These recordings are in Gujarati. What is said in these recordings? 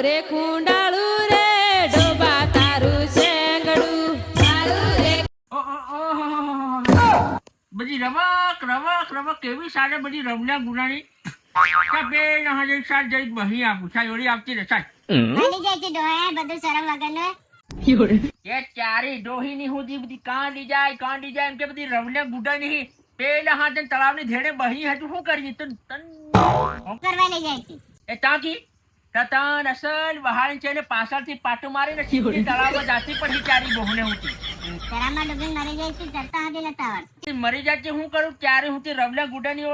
રે ખુંડાળું રે ડોબા તારું શેંગડું મારું રે. બધી રમક રમક રમક કેવી સારે બધી રમના ગુનાની બે હજાર સાત જઈ બહી આપું સાહેબ ઓરી આપતી રે સાહેબ મળી જાય છે ડોહા બધું શરમ વગરનું. એ ચારી ડોહીની હુંદી બધી કાંડી જાય એમ કે બધી રમને ગુડા નહીં પેલા હાથે તળાવની ધેડે બહી હતું શું કરીએ તો કરવા લઈ જાય છે. એ તાકી તન અસલ બહાર છે ને પાછળથી પાટું મારીને સીધી તળાવમાં જાતી પણ ચારી બહુને હુંતી તળાવમાં ડૂબીને મરી જાય છે તરતા હાથી નતા આવડતું. મરી જાય છે હું કરું ક્યારે હું રવલા ગુડાની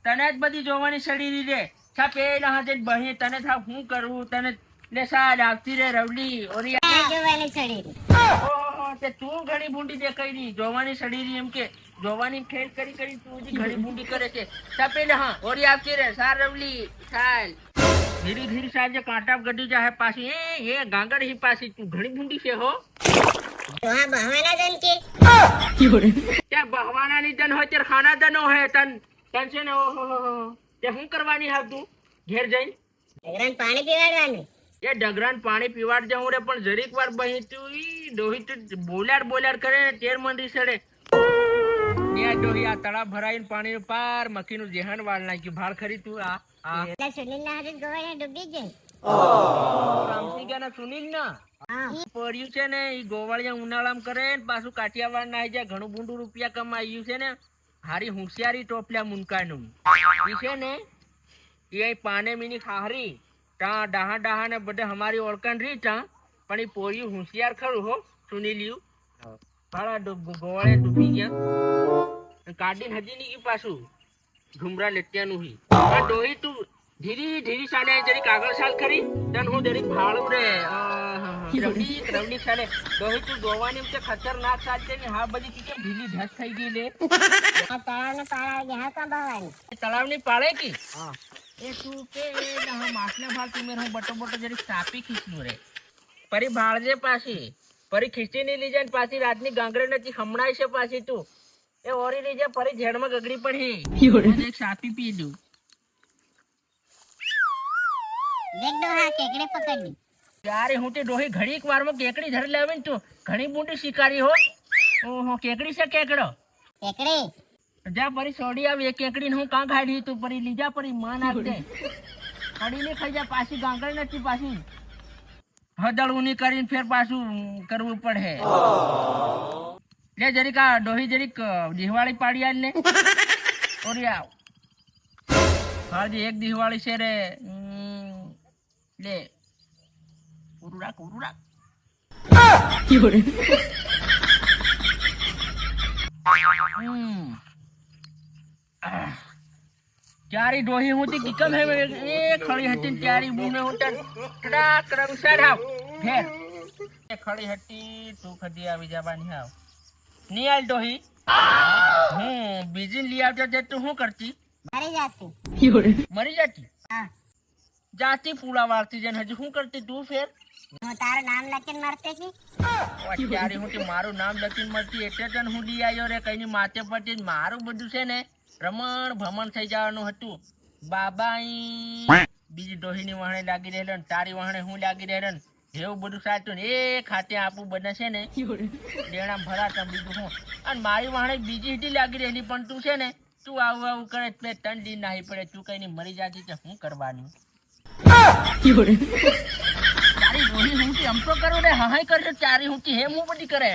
તને જ બધી જોવાની સડી રે છા પેલા હાથે બહી તને થા હું કરું તને લે સાડ આવતી રે રવલી ઓરી જોવાની છોડી તે તું ઘણી ભૂંડી દેખાઈ ની જોવાની સડી રહી એમ કે જોવાની ફેલ કરી તું જ ઘણી ભૂંડી કરે છે છા પેલા હા ઓરી આવતી રે સાર રવલી ચાલ ધીરે ધીરે સાહેબ કાંટા ગડી જાય પાછી એ ગાંગડ હી પાછી તું ઘણી ભૂંડી છે હો ડોહા બહવાના જન કે ત્યાં બહવાનાની જન હોય ત્યારે ખાના દનો હોય તન છે ને ઓહો તે શું કરવાની હાવ તું ઘેર જઈને ડગરાને પાણી પીવાડવાનું. એ ડગરાન પાણી પીવાડ જવું રે પણ જરીક વાર બહી તું ડોહી તું બોલાડ કરે ને તેર મંડી સડે ત્યાં ડોહી આ તળાવ ભરાઈને પાણી પાર મખીનું જેહન વાળ નાખ્યું ભાળ ખરી તું આ એટલે સુનિલના હાથે ગોવાળે ડૂબી ગઈ. રામસિંહ ના સુનિલ ના પડ્યું છે ને ઈ ગોવાળિયા ઉનાળામાં કરે ને પાછું કાઠિયાવાડ ના જાય ઘણું બુંડું રૂપિયા કમાયું છે ને હારી હોશિયારી ટોપલ્યા મુનકાનું ઈ છે ને એ પાને મીની ખારી તા ડાહા ને બધે હમારી ઓળખાણ રહી તા પણ ઈ પોર્યું હોશિયાર ખરું હો સુનિલ્યું ભાડા ગોવાળે ડૂબી ગયા કાઢીને હજી નહીં પાછું ઘુમરા લેત્યાનું હી ડોહી તું ધીરી સાલે જરીક આગળ સાલ કરી તન હું જરીક ભાળું રે રવડી સાલે ડોહી તું જોવાની એમ કે ખતરનાક સાલ છે ને હા બધી કેમ ઢીલી ઢસ થઈ ગઈ લે આ તળાવને પાળા ગયા કા બહવાની. તળાવની પાળે કી એ તું કે ના માસને ભાળ તું મેં હું બટો જરીક સાપી ખીચલું રે પરી ભાળજે પાછી પરી ખીચી ની લીજે ને પાછી રાતની ગાંગરે નથી હમણાય છે પાછી તું એ ઓરી લીજે પરી ઝેડમાં ગગડી પડી એક સાપી પી દઉં દેખ ડોહા કેકડે પકડી. ત્યારે હું તે ડોહી ઘડીક વારમાં કેકડી ધરી લાવે ને તું ઘણી મોટી શિકારી હો ઓહો કેકડી છે કેકડો કેકડે જા પરી સોડી આવી એક કેકડી હું કાં ખાડી તું પરી લીજા પરી માન આપજે કડીને ખાઈ જા પાછી ગાંગર નથી પાછી હદળુની કરીને ફેર પાછું કરવું પડે લે જરીક આ ડોહી જરીક દિવાળી પાડી આલ ને ઓરી આવ હાજી એક દિવાળી છે રે લે ઉરુડા ચારી ડોહી હોતી કિકમ હે એ ખડી હતી ચારી બુને હોતા કડાક રમસાર હાવ ફેર એ ખડી હતી તું ખડી આવી જવાની હાવ નિયાલ ડોહી બીજી લઈ આવતા તે તું શું કરતી મરી જાતી. મરી જતી હા જાતી ફૂલા વાળતી જન હજી શું કરતી તું ફેર હું તારું નામ લખીને મરતે કી અત્યારે હું મારું નામ લખીને મળતી એટલે જ હું લી આવ્યો રે કઈની માથે પડતી મારું બધું છે ને રમણ ભમણ થઈ જવાનું હતું બાબા બીજી ડોહીની વહાણે લાગી રહેલો ને તારી વહાણે હું લાગી રહેલો ને એવું બધું સાચું ને એ ખાતે આપવું બને છે ને દેણા ભરાતા બીજું હું અને મારી વહાણે બીજી હીટી લાગી રહેલી પણ તું છે ને તું આવું કરે તે ત્રણ દિન નાહી પડે તું કઈ મરી જાતી છે શું કરવાનું તારી ડોહી હું આમ તો કરું રે હાય કરજો ચારી હું હેમ હું બધી કરે